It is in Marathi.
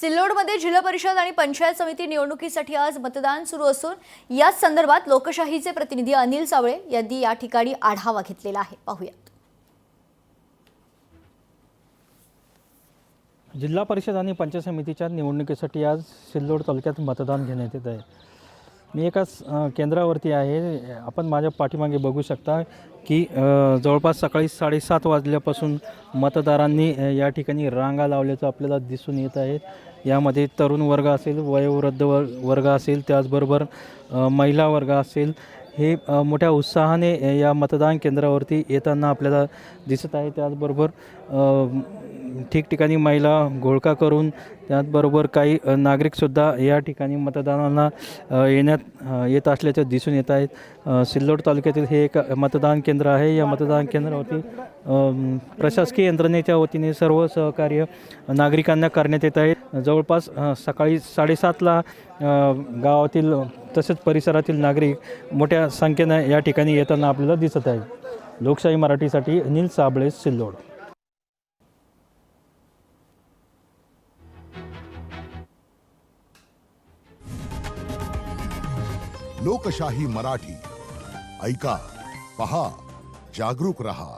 सिल्लोडमध्ये जिल्हा परिषद आणि पंचायत समिती निवडणुकीसाठी आज मतदान सुरू असून याच संदर्भात लोकशाहीचे प्रतिनिधी अनिल सावळे यांनी या ठिकाणी आढावा घेतलेला आहे। पाहूयात। जिल्हा परिषद आणि पंचायत समितीच्या निवडणुकीसाठी आज सिल्लोड तालुक्यात मतदान घेण्यात येत आहे। मी एका केंद्रावरती आहे। आपण माझ्या पाठीमागे बघू शकता की जवळपास सकाळी 7:30 वाजल्यापासून मतदारांनी या ठिकाणी रांगा लावल्याचं आपल्याला दिसून येत आहे। यामध्ये तरुण वर्ग असेल, वयोवृद्ध वर्ग असेल, त्याचबरोबर महिला वर्ग असेल, हे मोठ्या उत्साहाने या मतदान केंद्रावरती येताना आपल्याला दिसत आहे। त्याचबरोबर ठिकठिकाणी महिला घोळका करून, त्याचबरोबर काही नागरिकसुद्धा या ठिकाणी मतदानाला येत असल्याचे दिसून येत आहेत। सिल्लोड तालुक्यातील हे एक मतदान केंद्र आहे। या मतदान केंद्रावरती प्रशासकीय यंत्रणेच्या वतीने सर्व सहकार्य नागरिकांना करण्यात येत आहे। जवळपास सकाळी 7:30ला गावातील तसेच परिसरातील नागरिक मोठ्या संख्येने या ठिकाणी येताना आपल्याला दिसत आहे। लोकशाही मराठीसाठी अनिल साबळे, सिल्लोड। लोकशाही मराठी ऐका, पहा, जागरूक रहा।